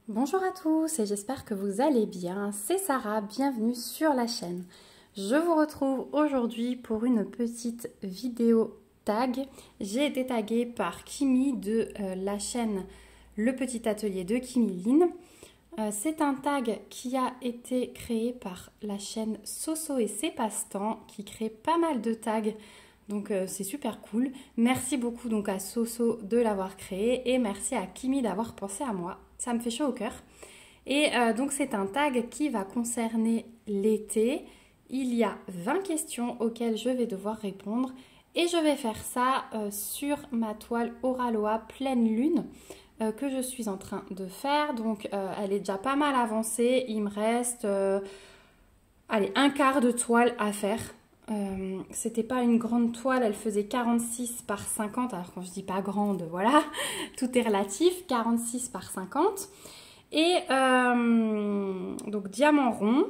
Bonjour à tous et j'espère que vous allez bien. C'est Sarah, bienvenue sur la chaîne. Je vous retrouve aujourd'hui pour une petite vidéo tag. J'ai été taguée par Kimi de la chaîne Le Petit Atelier de Kimi Lynn. C'est un tag qui a été créé par la chaîne Soso et ses passe-temps qui crée pas mal de tags. Donc c'est super cool. Merci beaucoup donc à Soso de l'avoir créé et merci à Kimi d'avoir pensé à moi. Ça me fait chaud au cœur. Et donc c'est un tag qui va concerner l'été. Il y a 20 questions auxquelles je vais devoir répondre et je vais faire ça sur ma toile Oraloa pleine lune que je suis en train de faire. Donc elle est déjà pas mal avancée. Il me reste allez, un quart de toile à faire. C'était pas une grande toile, elle faisait 46 par 50. Alors quand je dis pas grande, voilà, tout est relatif, 46 par 50. Et donc diamant rond.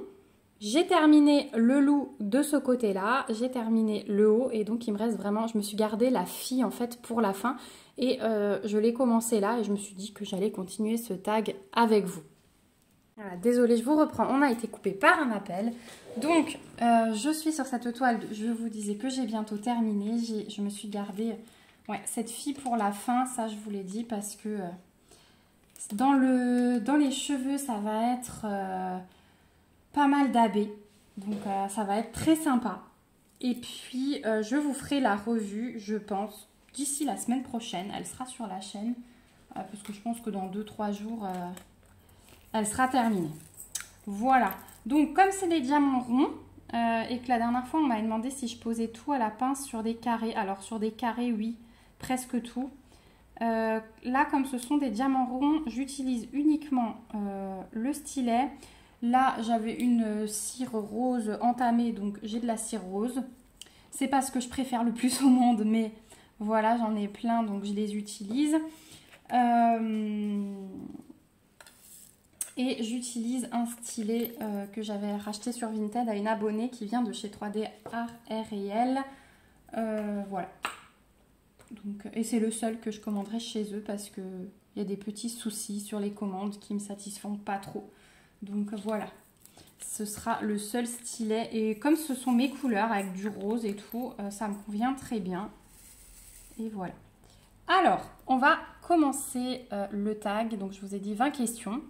J'ai terminé le loup de ce côté-là, j'ai terminé le haut et donc il me reste vraiment, je me suis gardé la fille en fait pour la fin et je l'ai commencé là et je me suis dit que j'allais continuer ce tag avec vous. Voilà, désolée, je vous reprends, on a été coupé par un appel. Donc, je suis sur cette toile, je vous disais que j'ai bientôt terminé. Je me suis gardé cette fille pour la fin, ça je vous l'ai dit, parce que dans les cheveux, ça va être pas mal d'abbés. Donc, ça va être très sympa. Et puis, je vous ferai la revue, je pense, d'ici la semaine prochaine. Elle sera sur la chaîne, parce que je pense que dans 2-3 jours... elle sera terminée. Voilà. Donc, comme c'est des diamants ronds, et que la dernière fois, on m'avait demandé si je posais tout à la pince sur des carrés. Alors, sur des carrés, oui, presque tout. Là, comme ce sont des diamants ronds, j'utilise uniquement le stylet. Là, j'avais une cire rose entamée, donc j'ai de la cire rose. C'est pas ce que je préfère le plus au monde, mais voilà, j'en ai plein, donc je les utilise. Et j'utilise un stylet que j'avais racheté sur Vinted à une abonnée qui vient de chez 3D Art Réel. Voilà. Donc, et c'est le seul que je commanderai chez eux parce qu'il y a des petits soucis sur les commandes qui ne me satisfont pas trop. Donc voilà. Ce sera le seul stylet. Et comme ce sont mes couleurs avec du rose et tout, ça me convient très bien. Et voilà. Alors, on va commencer le tag. Donc je vous ai dit 20 questions.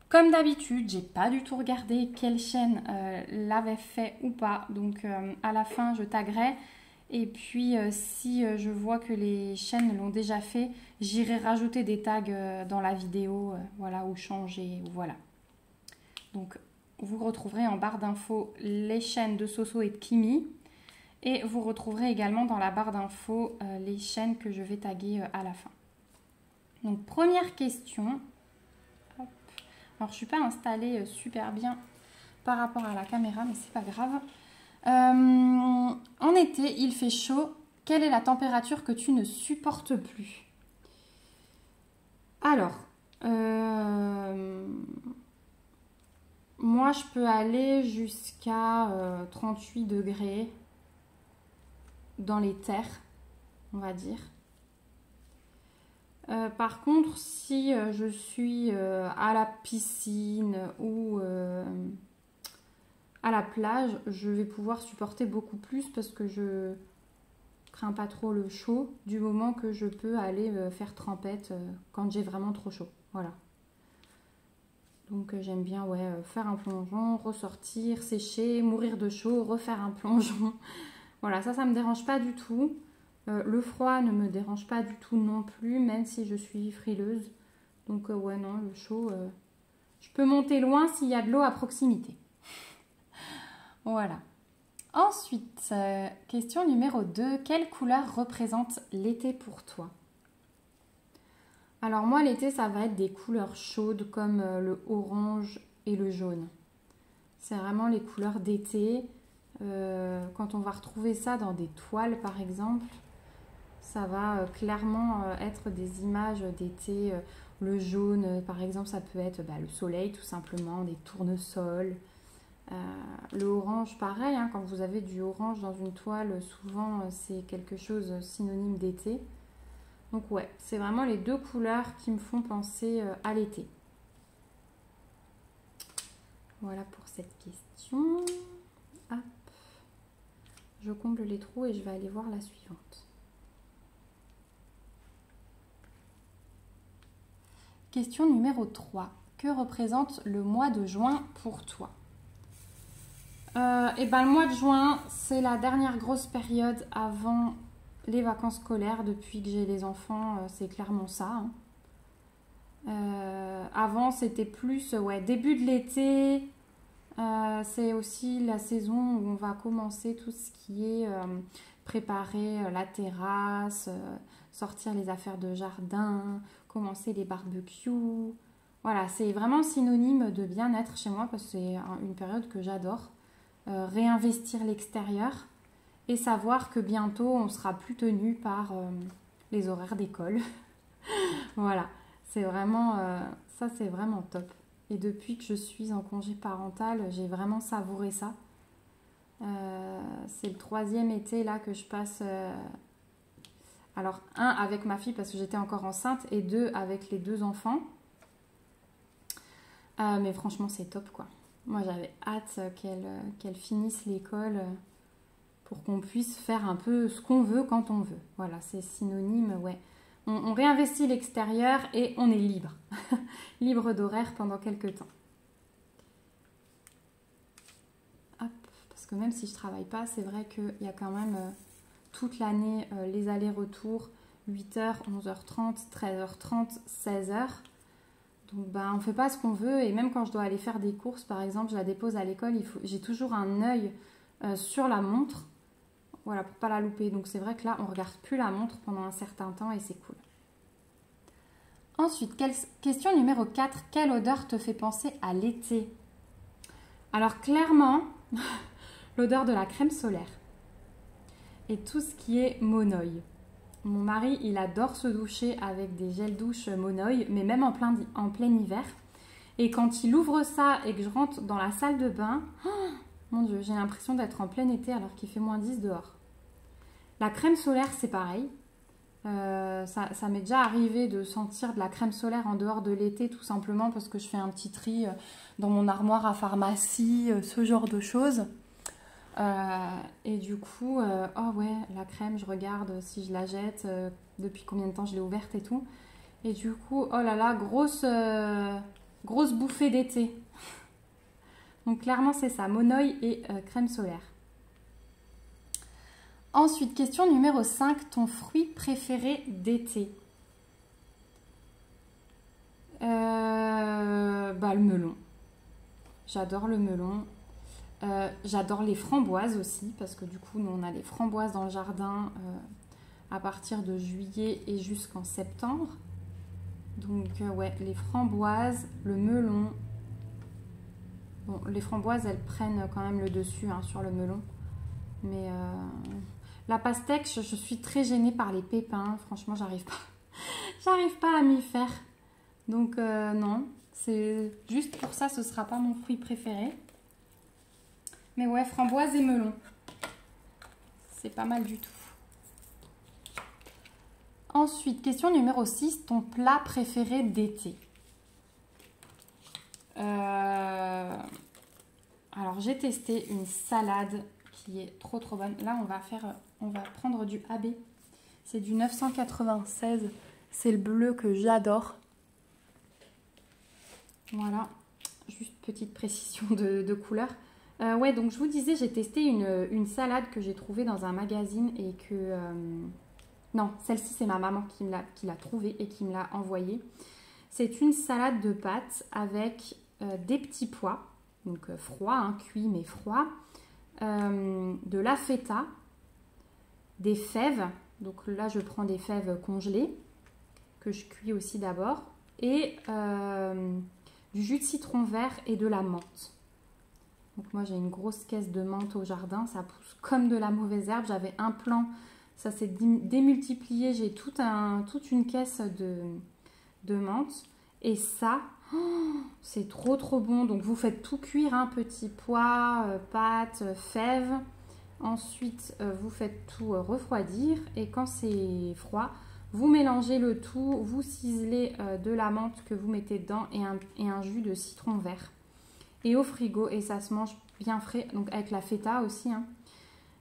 Comme d'habitude, j'ai pas du tout regardé quelle chaîne l'avait fait ou pas. Donc à la fin, je taguerai. Et puis si je vois que les chaînes l'ont déjà fait, j'irai rajouter des tags dans la vidéo, voilà, ou changer, ou voilà. Donc vous retrouverez en barre d'infos les chaînes de Soso et de Kimi. Et vous retrouverez également dans la barre d'infos les chaînes que je vais taguer à la fin. Donc première question. Alors, je ne suis pas installée super bien par rapport à la caméra, mais c'est pas grave. En été, il fait chaud. Quelle est la température que tu ne supportes plus? Alors, moi, je peux aller jusqu'à 38 degrés dans les terres, on va dire. Par contre, si je suis à la piscine ou à la plage, je vais pouvoir supporter beaucoup plus parce que je crains pas trop le chaud du moment que je peux aller faire trempette quand j'ai vraiment trop chaud. Voilà. Donc j'aime bien faire un plongeon, ressortir, sécher, mourir de chaud, refaire un plongeon. Voilà, ça me dérange pas du tout. Le froid ne me dérange pas du tout non plus, même si je suis frileuse. Donc ouais, non, le chaud, je peux monter loin s'il y a de l'eau à proximité. Voilà. Ensuite, question numéro 2. Quelle couleur représente l'été pour toi? Alors moi, l'été, ça va être des couleurs chaudes comme le orange et le jaune. C'est vraiment les couleurs d'été. Quand on va retrouver ça dans des toiles, par exemple, ça va clairement être des images d'été. Le jaune, par exemple, ça peut être le soleil, tout simplement, des tournesols. Le orange, pareil, hein, quand vous avez du orange dans une toile, souvent c'est quelque chose synonyme d'été. Donc ouais, c'est vraiment les deux couleurs qui me font penser à l'été. Voilà pour cette question. Hop. Je comble les trous et je vais aller voir la suivante. Question numéro 3. Que représente le mois de juin pour toi? Le mois de juin, c'est la dernière grosse période avant les vacances scolaires. Depuis que j'ai les enfants, c'est clairement ça. Avant, c'était plus début de l'été. C'est aussi la saison où on va commencer tout ce qui est préparer la terrasse, sortir les affaires de jardin, commencer les barbecues. Voilà, c'est vraiment synonyme de bien-être chez moi parce que c'est une période que j'adore. Réinvestir l'extérieur et savoir que bientôt on sera plus tenu par les horaires d'école. Voilà, c'est vraiment ça, c'est vraiment top. Et depuis que je suis en congé parental, j'ai vraiment savouré ça. C'est le 3e été là que je passe. Alors 1 avec ma fille parce que j'étais encore enceinte et 2 avec les 2 enfants. Mais franchement c'est top quoi. Moi, j'avais hâte qu'elle finisse l'école pour qu'on puisse faire un peu ce qu'on veut quand on veut. Voilà, c'est synonyme, ouais. On réinvestit l'extérieur et on est libre. Libre d'horaire pendant quelques temps. Hop, parce que même si je ne travaille pas, c'est vrai qu'il y a quand même toute l'année les allers-retours, 8h, 11h30, 13h30, 16h. Donc on ne fait pas ce qu'on veut et même quand je dois aller faire des courses, par exemple, je la dépose à l'école, j'ai toujours un œil sur la montre, voilà, pour ne pas la louper. Donc c'est vrai que là, on ne regarde plus la montre pendant un certain temps et c'est cool. Ensuite, question numéro 4, quelle odeur te fait penser à l'été? Alors clairement, l'odeur de la crème solaire et tout ce qui est Monoi. Mon mari, il adore se doucher avec des gels douche Monoi, mais même en plein hiver. Et quand il ouvre ça et que je rentre dans la salle de bain, oh, mon Dieu, j'ai l'impression d'être en plein été alors qu'il fait moins 10 dehors. La crème solaire, c'est pareil. Ça m'est déjà arrivé de sentir de la crème solaire en dehors de l'été, tout simplement parce que je fais un petit tri dans mon armoire à pharmacie, ce genre de choses. Et du coup, oh ouais, la crème, je regarde si je la jette, depuis combien de temps je l'ai ouverte et tout. Et du coup, oh là là, grosse bouffée d'été. Donc clairement, c'est ça, Monoi et crème solaire. Ensuite, question numéro 5, ton fruit préféré d'été? Le melon. J'adore le melon. J'adore les framboises aussi parce que du coup nous on a les framboises dans le jardin à partir de juillet et jusqu'en septembre. Donc ouais, les framboises, le melon. Bon, les framboises elles prennent quand même le dessus sur le melon. Mais la pastèque, je suis très gênée par les pépins. Franchement, j'arrive pas à m'y faire. Donc non, c'est juste pour ça, ce sera pas mon fruit préféré. Mais ouais, framboise et melon. C'est pas mal du tout. Ensuite, question numéro 6. Ton plat préféré d'été? Alors, j'ai testé une salade qui est trop bonne. Là, on va prendre du AB. C'est du 996. C'est le bleu que j'adore. Voilà. Juste petite précision de couleur. Ouais, donc je vous disais, j'ai testé une salade que j'ai trouvée dans un magazine et que... non, celle-ci, c'est ma maman qui l'a trouvée et qui me l'a envoyée. C'est une salade de pâtes avec des petits pois, donc froids, cuits mais froids, de la feta, des fèves, donc là je prends des fèves congelées, que je cuis aussi d'abord, et du jus de citron vert et de la menthe. Donc moi j'ai une grosse caisse de menthe au jardin, ça pousse comme de la mauvaise herbe. J'avais un plant, ça s'est démultiplié, j'ai toute une caisse de menthe. Et ça, oh, c'est trop bon. Donc vous faites tout cuire, petits pois, pâtes, fèves. Ensuite vous faites tout refroidir et quand c'est froid, vous mélangez le tout, vous ciselez de la menthe que vous mettez dedans et un jus de citron vert. et au frigo et ça se mange bien frais, donc avec la feta aussi. Hein.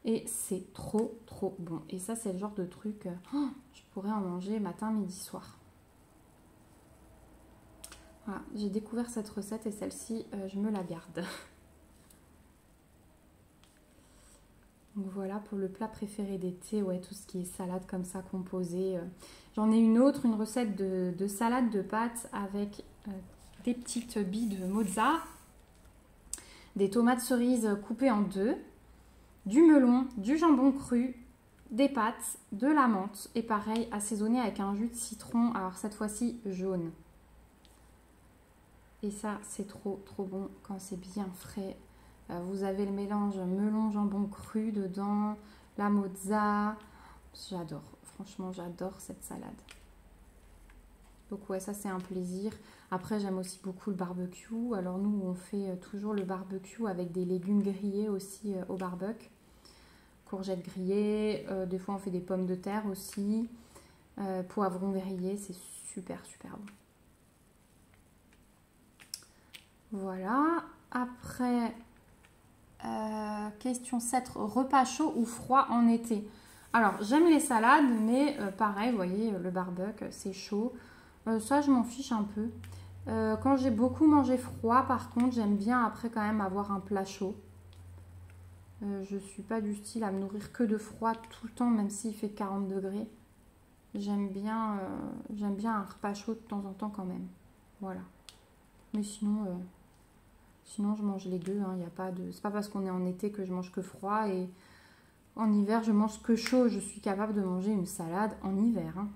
Et c'est trop bon. Et ça, c'est le genre de truc, je pourrais en manger matin, midi, soir. Voilà, j'ai découvert cette recette et celle-ci, je me la garde. Donc voilà pour le plat préféré d'été, ouais, tout ce qui est salade comme ça composée. J'en ai une autre, une recette de salade de pâtes avec des petites billes de mozza, des tomates cerises coupées en deux, du melon, du jambon cru, des pâtes, de la menthe et pareil assaisonné avec un jus de citron, alors cette fois-ci jaune. Et ça c'est trop bon quand c'est bien frais. Vous avez le mélange melon, jambon cru dedans, la mozza. J'adore, franchement j'adore cette salade. Donc ouais, ça c'est un plaisir. Après j'aime aussi beaucoup le barbecue. Alors nous on fait toujours le barbecue avec des légumes grillés aussi au barbecue. Courgettes grillées, des fois on fait des pommes de terre aussi. Poivrons grillés, c'est super bon. Voilà, après... question 7, repas chaud ou froid en été? Alors j'aime les salades mais pareil, vous voyez le barbecue c'est chaud, ça je m'en fiche un peu. Quand j'ai beaucoup mangé froid par contre j'aime bien après quand même avoir un plat chaud. Je suis pas du style à me nourrir que de froid tout le temps même s'il fait 40 degrés. J'aime bien un repas chaud de temps en temps quand même, voilà. Mais sinon je mange les deux, hein, y a pas de... c'est pas parce qu'on est en été que je mange que froid et en hiver je mange que chaud. Je suis capable de manger une salade en hiver. Hein.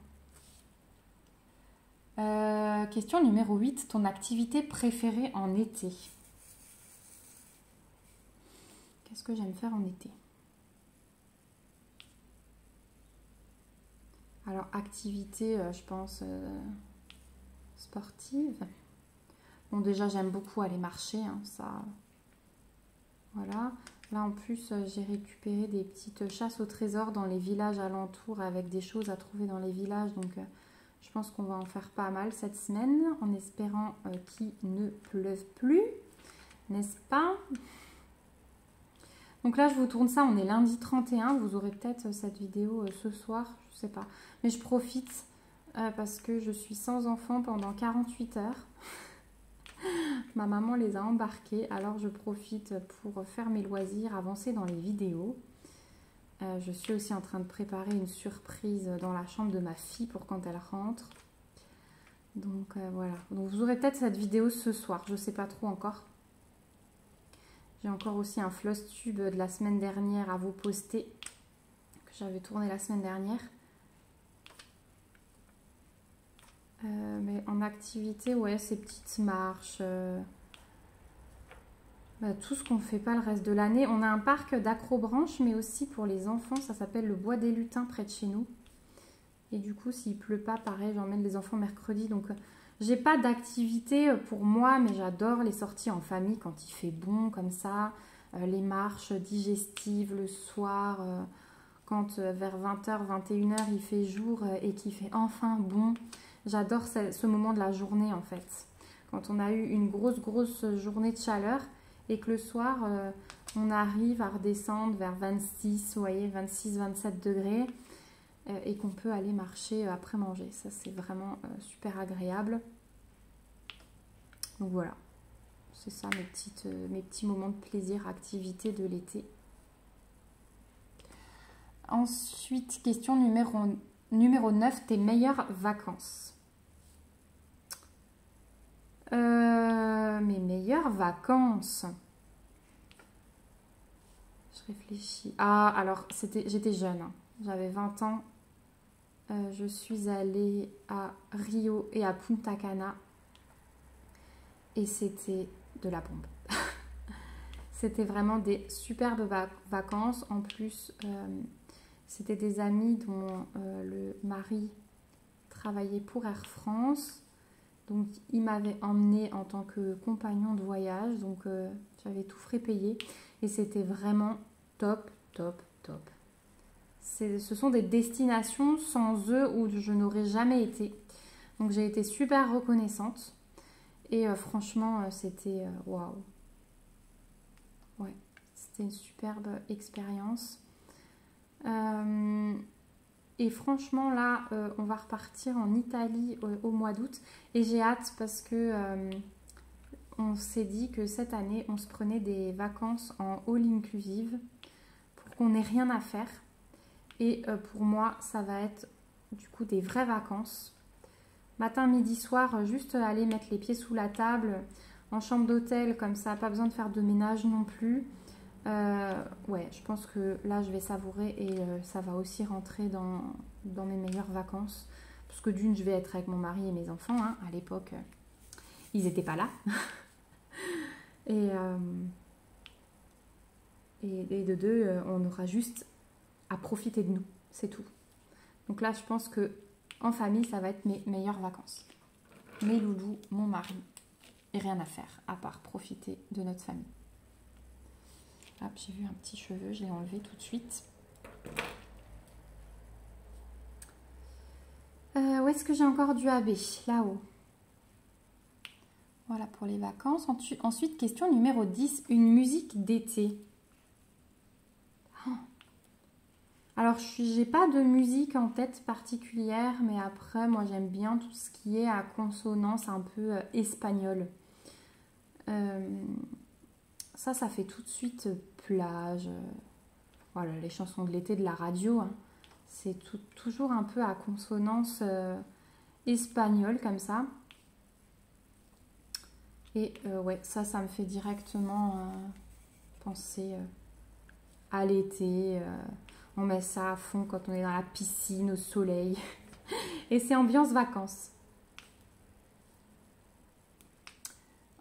Question numéro 8, ton activité préférée en été? Qu'est-ce que j'aime faire en été? Alors activité, je pense, sportive. Bon, déjà, j'aime beaucoup aller marcher, hein, ça. Voilà. Là, en plus, j'ai récupéré des petites chasses au trésor dans les villages alentours avec des choses à trouver dans les villages. Donc, je pense qu'on va en faire pas mal cette semaine en espérant qu'il ne pleuve plus. N'est-ce pas? Donc là, je vous tourne ça. On est lundi 31. Vous aurez peut-être cette vidéo ce soir. Je sais pas. Mais je profite parce que je suis sans enfant pendant 48 heures. Ma maman les a embarqués, alors je profite pour faire mes loisirs, avancer dans les vidéos. Je suis aussi en train de préparer une surprise dans la chambre de ma fille pour quand elle rentre. Donc voilà, donc vous aurez peut-être cette vidéo ce soir, je ne sais pas trop encore. J'ai encore aussi un floss tube de la semaine dernière à vous poster, que j'avais tourné la semaine dernière. Mais en activité, ouais, ces petites marches, tout ce qu'on ne fait pas le reste de l'année. On a un parc d'acrobranche, mais aussi pour les enfants, ça s'appelle le Bois des Lutins près de chez nous. Et du coup, s'il pleut pas, pareil, j'emmène les enfants mercredi. Donc, j'ai pas d'activité pour moi, mais j'adore les sorties en famille quand il fait bon, comme ça. Les marches digestives le soir, quand vers 20h, 21h, il fait jour et qu'il fait enfin bon. J'adore ce moment de la journée en fait. Quand on a eu une grosse journée de chaleur et que le soir, on arrive à redescendre vers 26, vous voyez, 26, 27 degrés et qu'on peut aller marcher après manger. Ça, c'est vraiment super agréable. Donc voilà, c'est ça mes petits moments de plaisir, activités de l'été. Ensuite, question numéro 9, tes meilleures vacances. Mes meilleures vacances. Je réfléchis. Ah, alors, j'étais jeune. Hein. J'avais 20 ans. Je suis allée à Rio et à Punta Cana. Et c'était de la bombe. C'était vraiment des superbes vacances. En plus, c'était des amis dont le mari travaillait pour Air France. Donc, il m'avait emmenée en tant que compagnon de voyage. Donc, j'avais tout frais payé. Et c'était vraiment top. Ce sont des destinations sans eux où je n'aurais jamais été. Donc, j'ai été super reconnaissante. Et franchement, c'était waouh. ouais, c'était une superbe expérience. Et franchement, là, on va repartir en Italie au mois d'août. Et j'ai hâte parce que on s'est dit que cette année, on se prenait des vacances en all inclusive pour qu'on n'ait rien à faire. Et pour moi, ça va être du coup des vraies vacances. Matin, midi, soir, juste aller mettre les pieds sous la table en chambre d'hôtel, comme ça, pas besoin de faire de ménage non plus. Ouais, je pense que là, je vais savourer et ça va aussi rentrer dans mes meilleures vacances. Parce que d'une, je vais être avec mon mari et mes enfants. Hein. À l'époque, ils n'étaient pas là. et de deux, on aura juste à profiter de nous. C'est tout. Donc là, je pense que en famille, ça va être mes meilleures vacances. Mes loulous, mon mari. Et rien à faire, à part profiter de notre famille. Hop, j'ai vu un petit cheveu, je l'ai enlevé tout de suite. Où est-ce que j'ai encore du AB? Là-haut. Voilà pour les vacances. Ensuite, question numéro 10. Une musique d'été. Oh. Alors, j'ai pas de musique en tête particulière, mais après, moi, j'aime bien tout ce qui est à consonance un peu espagnole. Ça fait tout de suite plage. Voilà, les chansons de l'été de la radio. Hein. C'est toujours un peu à consonance espagnole comme ça. Et ouais, ça me fait directement penser à l'été. On met ça à fond quand on est dans la piscine, au soleil. Et c'est ambiance vacances.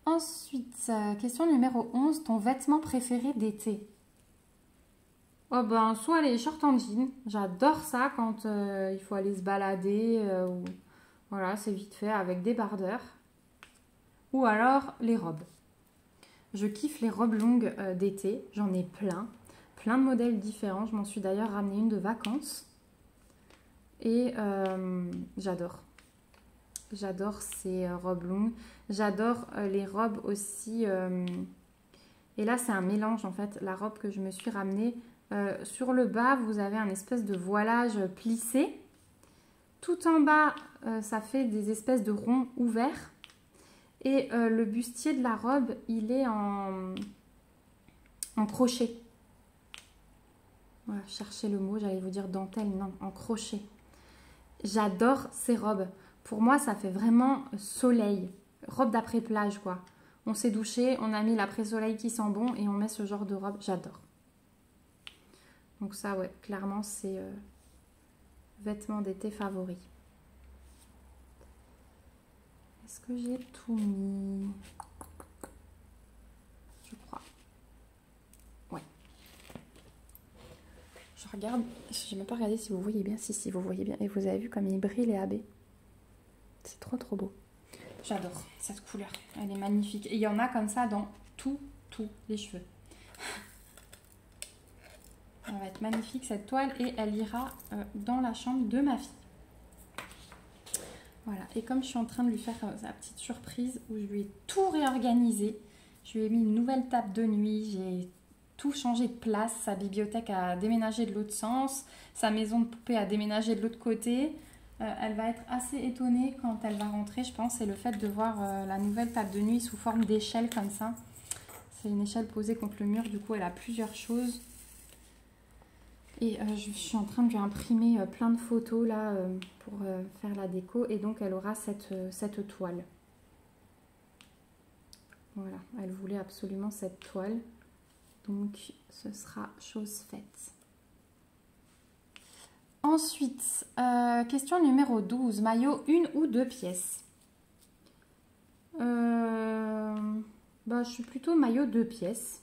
Ensuite, question numéro 11. Ton vêtement préféré d'été? Oh ben, soit les shorts en jean. J'adore ça quand il faut aller se balader. Voilà, c'est vite fait avec des bardeurs. Ou alors les robes. Je kiffe les robes longues d'été. J'en ai plein. Plein de modèles différents. Je m'en suis d'ailleurs ramené une de vacances. Et j'adore. J'adore ces robes longues. J'adore les robes aussi. Et là, c'est un mélange en fait. La robe que je me suis ramenée. Sur le bas, vous avez un espèce de voilage plissé. Tout en bas, ça fait des espèces de ronds ouverts. Et le bustier de la robe, il est en crochet. Voilà, cherchez le mot, j'allais vous dire dentelle, non, en crochet. J'adore ces robes. Pour moi, ça fait vraiment soleil. Robe d'après-plage, quoi. On s'est douché, on a mis l'après-soleil qui sent bon et on met ce genre de robe. J'adore. Donc ça, ouais, clairement, c'est vêtements d'été favoris. Est-ce que j'ai tout mis? Je crois. Ouais. Je regarde. Je n'ai même pas regardé si vous voyez bien. Si, vous voyez bien. Et vous avez vu comme il brille les AB. C'est trop beau. J'adore cette couleur. Elle est magnifique. Et il y en a comme ça dans tous les cheveux. Elle va être magnifique cette toile et elle ira dans la chambre de ma fille. Voilà, et comme je suis en train de lui faire sa petite surprise où je lui ai tout réorganisé, je lui ai mis une nouvelle table de nuit, j'ai tout changé de place, sa bibliothèque a déménagé de l'autre sens, sa maison de poupée a déménagé de l'autre côté. Elle va être assez étonnée quand elle va rentrer, je pense, et le fait de voir la nouvelle table de nuit sous forme d'échelle comme ça. C'est une échelle posée contre le mur, du coup elle a plusieurs choses. Et je suis en train de lui imprimer plein de photos là pour faire la déco. Et donc elle aura cette toile. Voilà, elle voulait absolument cette toile. Donc ce sera chose faite. Ensuite, question numéro 12. Maillot, 1 ou 2 pièces? Je suis plutôt maillot 2 pièces.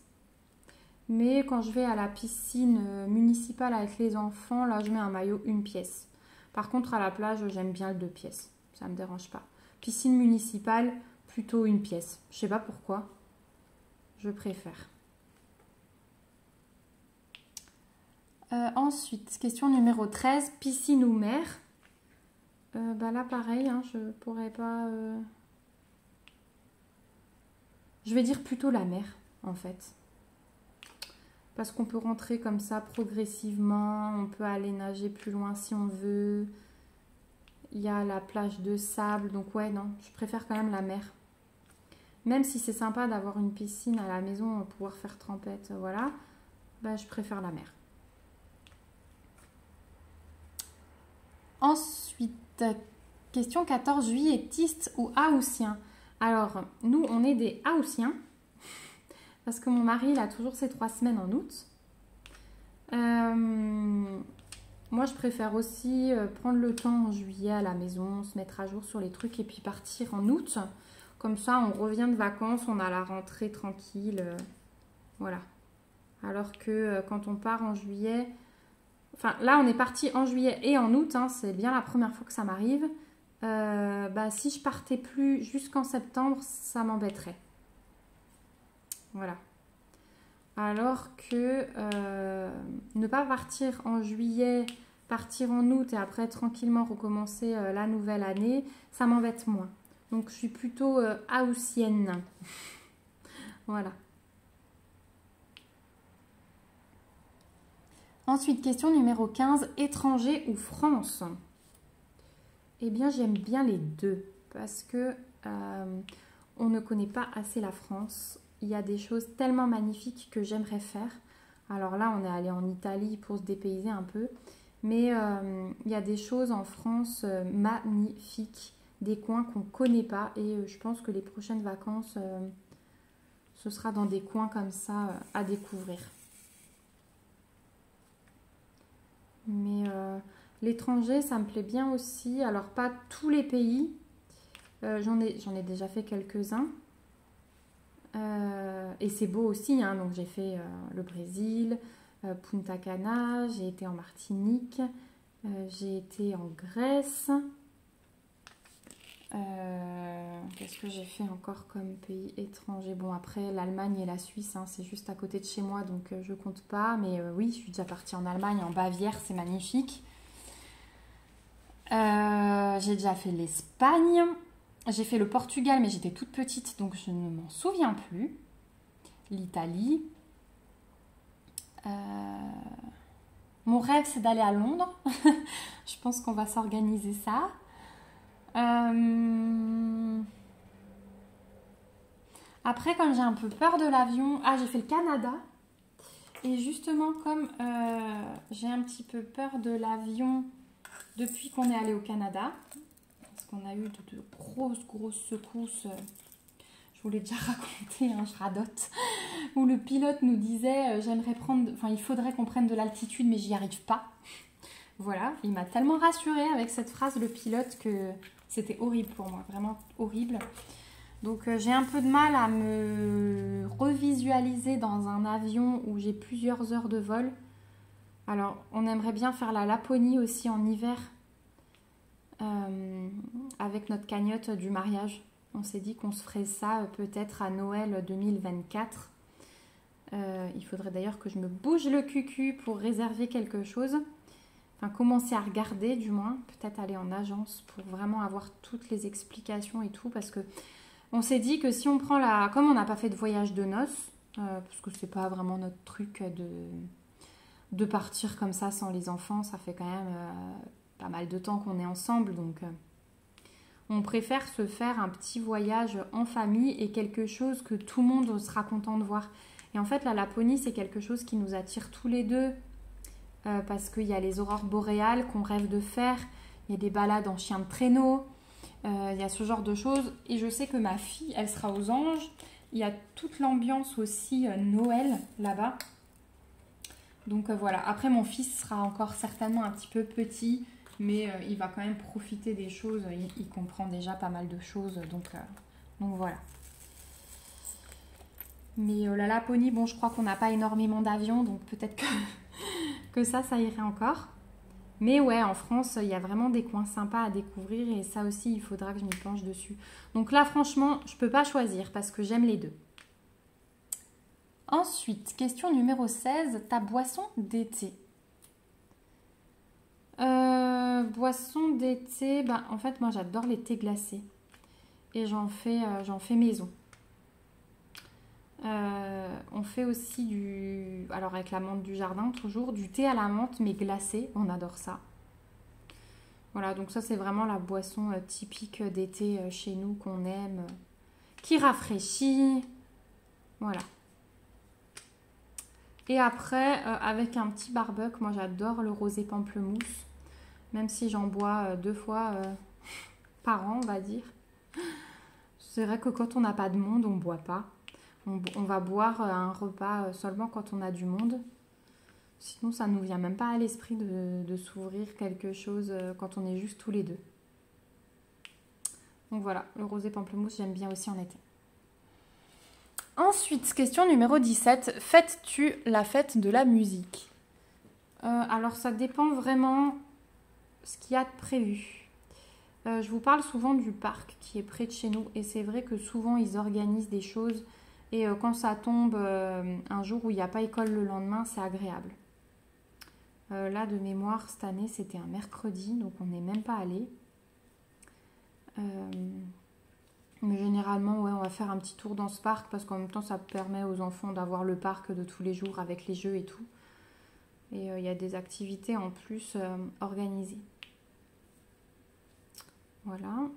Mais quand je vais à la piscine municipale avec les enfants, là je mets un maillot 1 pièce. Par contre à la plage, j'aime bien le 2 pièces. Ça ne me dérange pas. Piscine municipale, plutôt 1 pièce. Je sais pas pourquoi. Je préfère. Ensuite, question numéro 13. Piscine ou mer? Là pareil, hein, je pourrais pas... Je vais dire plutôt la mer en fait. parce qu'on peut rentrer comme ça progressivement, on peut aller nager plus loin si on veut. Il y a la plage de sable, donc ouais, non, je préfère quand même la mer. Même si c'est sympa d'avoir une piscine à la maison, pouvoir faire trempette, voilà, bah, je préfère la mer. Ensuite, question 14, juilletistes ou haussiens? Alors, nous, on est des haussiens, parce que mon mari, il a toujours ses 3 semaines en août. Moi, je préfère aussi prendre le temps en juillet à la maison, se mettre à jour sur les trucs et puis partir en août. Comme ça, on revient de vacances, on a la rentrée tranquille. Voilà. Alors que quand on part en juillet... Enfin, là, on est parti en juillet et en août. Hein, c'est bien la première fois que ça m'arrive. Bah, si je partais plus jusqu'en septembre, ça m'embêterait. Voilà. Alors que ne pas partir en juillet, partir en août et après tranquillement recommencer la nouvelle année, ça m'embête moins. Donc je suis plutôt haussienne. Voilà. Ensuite, question numéro 15, étranger ou France? Eh bien, j'aime bien les deux parce que on ne connaît pas assez la France. Il y a des choses tellement magnifiques que j'aimerais faire. Alors là, on est allé en Italie pour se dépayser un peu. Mais il y a des choses en France magnifiques, des coins qu'on ne connaît pas. Et je pense que les prochaines vacances, ce sera dans des coins comme ça à découvrir. Mais l'étranger, ça me plaît bien aussi. Alors, pas tous les pays. J'en ai déjà fait quelques-uns. Et c'est beau aussi, hein. Donc j'ai fait le Brésil, Punta Cana, j'ai été en Martinique, j'ai été en Grèce. Qu'est-ce que j'ai fait encore comme pays étranger? Bon, après l'Allemagne et la Suisse, hein, c'est juste à côté de chez moi, donc je compte pas. Mais oui, je suis déjà partie en Allemagne, en Bavière, c'est magnifique. J'ai déjà fait l'Espagne. J'ai fait le Portugal, mais j'étais toute petite, donc je ne m'en souviens plus. L'Italie. Mon rêve, c'est d'aller à Londres. Je pense qu'on va s'organiser ça. Après, comme j'ai un peu peur de l'avion... Ah, j'ai fait le Canada. Et justement, comme j'ai un petit peu peur de l'avion depuis qu'on est allé au Canada... qu'on a eu de grosses secousses, je vous l'ai déjà raconté, hein, je radote, où le pilote nous disait j'aimerais prendre, enfin il faudrait qu'on prenne de l'altitude mais j'y arrive pas. Voilà, il m'a tellement rassurée avec cette phrase, le pilote, que c'était horrible pour moi, vraiment horrible. Donc j'ai un peu de mal à me revisualiser dans un avion où j'ai plusieurs heures de vol. Alors on aimerait bien faire la Laponie aussi en hiver. Avec notre cagnotte du mariage. On s'est dit qu'on se ferait ça peut-être à Noël 2024. Il faudrait d'ailleurs que je me bouge le cucu pour réserver quelque chose. Enfin, commencer à regarder du moins. Peut-être aller en agence pour vraiment avoir toutes les explications et tout. Parce que on s'est dit que si on prend la... Comme on n'a pas fait de voyage de noces, parce que c'est pas vraiment notre truc de partir comme ça sans les enfants, ça fait quand même... pas mal de temps qu'on est ensemble, donc on préfère se faire un petit voyage en famille et quelque chose que tout le monde sera content de voir. Et en fait, la Laponie, c'est quelque chose qui nous attire tous les deux parce qu'il y a les aurores boréales qu'on rêve de faire, il y a des balades en chien de traîneau, il y a ce genre de choses. Et je sais que ma fille, elle sera aux Anges. Il y a toute l'ambiance aussi Noël là-bas. Donc voilà, après mon fils sera encore certainement un petit peu petit, mais il va quand même profiter des choses, il comprend déjà pas mal de choses, donc voilà. Mais la Laponie, bon, je crois qu'on n'a pas énormément d'avions, donc peut-être que ça irait encore. Mais ouais, en France, il y a vraiment des coins sympas à découvrir et ça aussi, il faudra que je m'y penche dessus. Donc là, franchement, je peux pas choisir parce que j'aime les deux. Ensuite, question numéro 16, ta boisson d'été. Boisson d'été, bah, en fait moi j'adore les thés glacés et j'en fais maison. On fait aussi du... Alors avec la menthe du jardin, toujours, du thé à la menthe, mais glacé. On adore ça. Voilà, donc ça c'est vraiment la boisson typique d'été chez nous qu'on aime, qui rafraîchit. Voilà. Et après, avec un petit barbecue, moi j'adore le rosé pamplemousse, même si j'en bois 2 fois par an, on va dire. C'est vrai que quand on n'a pas de monde, on ne boit pas. On va boire un repas seulement quand on a du monde. Sinon, ça ne nous vient même pas à l'esprit de s'ouvrir quelque chose quand on est juste tous les deux. Donc voilà, le rosé pamplemousse, j'aime bien aussi en été. Ensuite, question numéro 17. Fêtes-tu la fête de la musique? Alors, ça dépend vraiment ce qu'il y a de prévu. Je vous parle souvent du parc qui est près de chez nous. Et c'est vrai que souvent, ils organisent des choses. Et quand ça tombe un jour où il n'y a pas école le lendemain, c'est agréable. Là, de mémoire, cette année, c'était un mercredi, donc on n'est même pas allé. Mais généralement, ouais, on va faire un petit tour dans ce parc parce qu'en même temps, ça permet aux enfants d'avoir le parc de tous les jours avec les jeux et tout. Et il y a des activités en plus organisées. Voilà.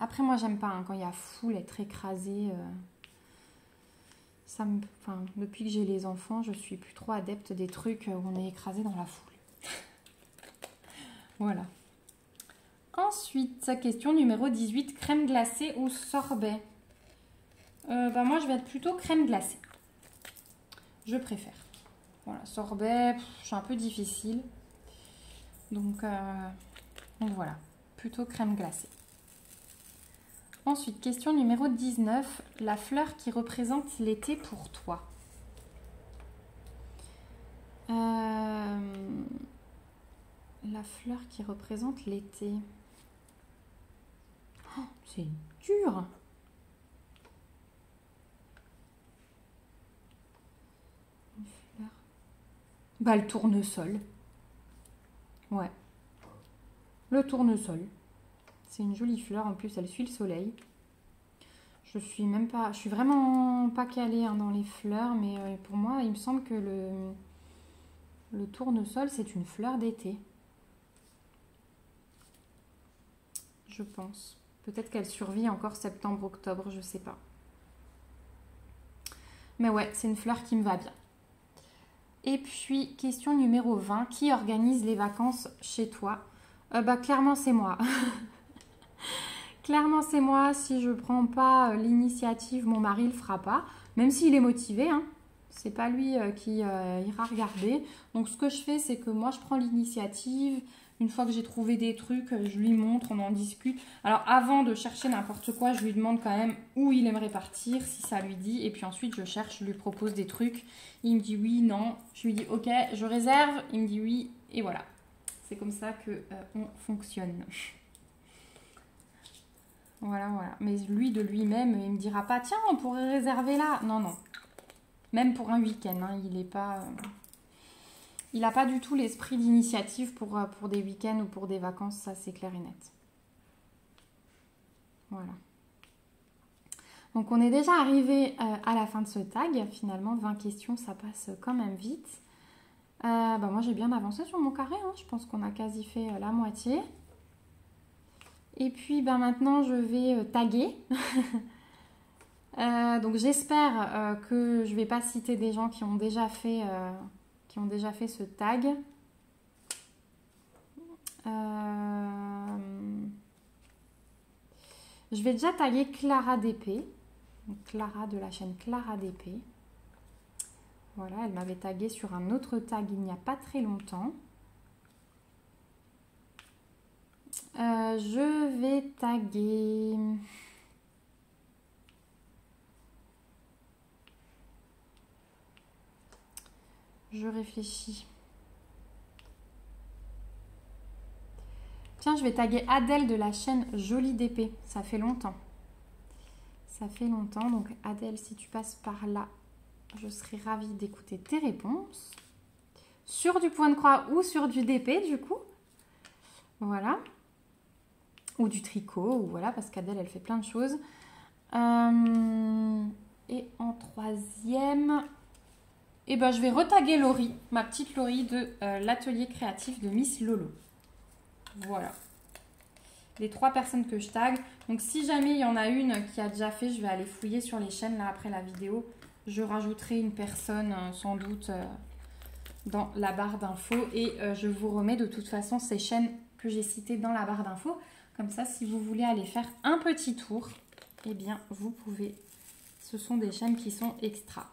Après, moi, j'aime pas hein, quand il y a foule, être écrasée. Depuis que j'ai les enfants, je suis plus trop adepte des trucs où on est écrasé dans la foule. Voilà. Ensuite, question numéro 18, crème glacée ou sorbet? Moi, je vais être plutôt crème glacée. Je préfère. Voilà, sorbet, je suis un peu difficile. Donc voilà, plutôt crème glacée. Ensuite, question numéro 19, la fleur qui représente l'été pour toi. La fleur qui représente l'été. Oh, c'est dur. Une fleur. Bah, le tournesol. Ouais. Le tournesol. C'est une jolie fleur. En plus, elle suit le soleil. Je suis vraiment pas calée hein, dans les fleurs, mais pour moi, il me semble que le tournesol, c'est une fleur d'été. Je pense. Peut-être qu'elle survit encore septembre-octobre, je sais pas. Mais ouais, c'est une fleur qui me va bien. Et puis, question numéro 20. Qui organise les vacances chez toi? Clairement, c'est moi. Clairement, c'est moi. Si je prends pas l'initiative, mon mari le fera pas. Même s'il est motivé, hein. C'est pas lui qui ira regarder. Donc, ce que je fais, c'est que moi, je prends l'initiative. Une fois que j'ai trouvé des trucs, je lui montre, on en discute. Alors, avant de chercher n'importe quoi, je lui demande quand même où il aimerait partir, si ça lui dit. Et puis ensuite, je cherche, je lui propose des trucs. Il me dit oui, non. Je lui dis ok, je réserve. Il me dit oui. Et voilà. C'est comme ça qu'on fonctionne. Voilà, voilà. Mais lui, de lui-même, il me dira pas, tiens, on pourrait réserver là. Non, non. Même pour un week-end, hein, il est pas... Il n'a pas du tout l'esprit d'initiative pour des week-ends ou pour des vacances, ça c'est clair et net. Voilà. Donc on est déjà arrivé à la fin de ce tag. Finalement, 20 questions, ça passe quand même vite. Moi j'ai bien avancé sur mon carré, hein. Je pense qu'on a quasi fait la moitié. Et puis maintenant je vais taguer. Donc j'espère que je ne vais pas citer des gens qui ont déjà fait ce tag. Je vais déjà taguer Clara DP. Donc Clara de la chaîne Clara DP. Voilà, elle m'avait tagué sur un autre tag il n'y a pas très longtemps. Je vais taguer... Je réfléchis. Tiens, je vais taguer Adèle de la chaîne Jolie DP. Ça fait longtemps. Ça fait longtemps. Donc Adèle, si tu passes par là, je serai ravie d'écouter tes réponses. Sur du point de croix ou sur du DP, du coup. Voilà. Ou du tricot, ou voilà, parce qu'Adèle, elle fait plein de choses. Et en troisième, eh ben, je vais retaguer Laurie, ma petite Laurie de l'atelier créatif de Miss Lolo. Voilà. Les 3 personnes que je tag. Donc si jamais il y en a une qui a déjà fait, je vais aller fouiller sur les chaînes là après la vidéo. Je rajouterai une personne sans doute dans la barre d'infos et je vous remets de toute façon ces chaînes que j'ai citées dans la barre d'infos. Comme ça, si vous voulez aller faire un petit tour, eh bien vous pouvez. Ce sont des chaînes qui sont extra.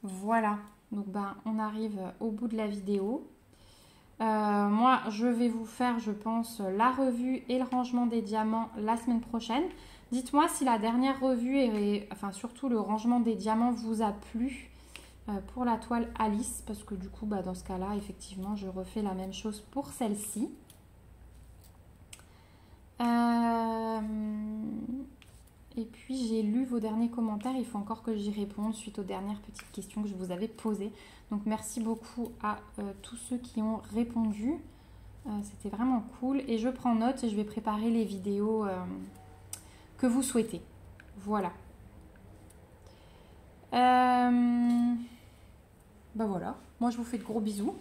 Voilà. Donc ben, on arrive au bout de la vidéo. Moi, je vais vous faire, je pense, la revue et le rangement des diamants la semaine prochaine. Dites-moi si la dernière revue, enfin surtout le rangement des diamants, vous a plu pour la toile Alice. Parce que du coup, bah, dans ce cas-là, effectivement, je refais la même chose pour celle-ci. Et puis, j'ai lu vos derniers commentaires. Il faut encore que j'y réponde suite aux dernières petites questions que je vous avais posées. Donc, merci beaucoup à tous ceux qui ont répondu. C'était vraiment cool. Et je prends note et je vais préparer les vidéos que vous souhaitez. Voilà. Ben voilà. Moi, je vous fais de gros bisous.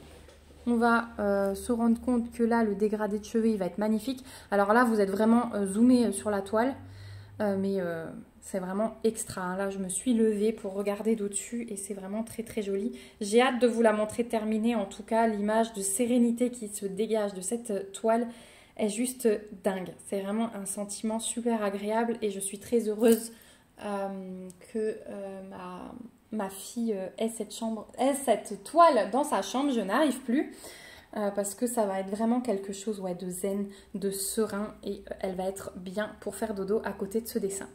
On va se rendre compte que là, le dégradé de cheveux, il va être magnifique. Alors là, vous êtes vraiment zoomé sur la toile. Mais c'est vraiment extra. Hein. Là, je me suis levée pour regarder d'au-dessus et c'est vraiment très très joli. J'ai hâte de vous la montrer terminée. En tout cas, l'image de sérénité qui se dégage de cette toile est juste dingue. C'est vraiment un sentiment super agréable et je suis très heureuse que ma fille ait cette toile dans sa chambre. Je n'arrive plus. Parce que ça va être vraiment quelque chose de zen, de serein et elle va être bien pour faire dodo à côté de ce dessin.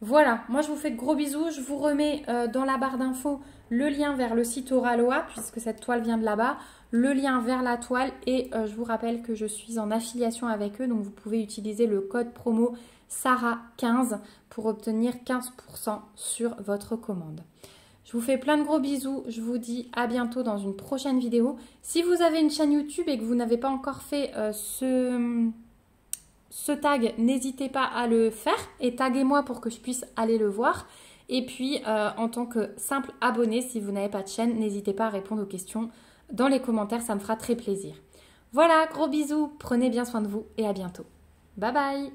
Voilà, moi je vous fais de gros bisous, je vous remets dans la barre d'infos le lien vers le site Oraloa puisque cette toile vient de là-bas, le lien vers la toile et je vous rappelle que je suis en affiliation avec eux donc vous pouvez utiliser le code promo SARA15 pour obtenir 15% sur votre commande. Je vous fais plein de gros bisous, je vous dis à bientôt dans une prochaine vidéo. Si vous avez une chaîne YouTube et que vous n'avez pas encore fait ce tag, n'hésitez pas à le faire et taguez-moi pour que je puisse aller le voir. Et puis en tant que simple abonné, si vous n'avez pas de chaîne, n'hésitez pas à répondre aux questions dans les commentaires, ça me fera très plaisir. Voilà, gros bisous, prenez bien soin de vous et à bientôt. Bye bye!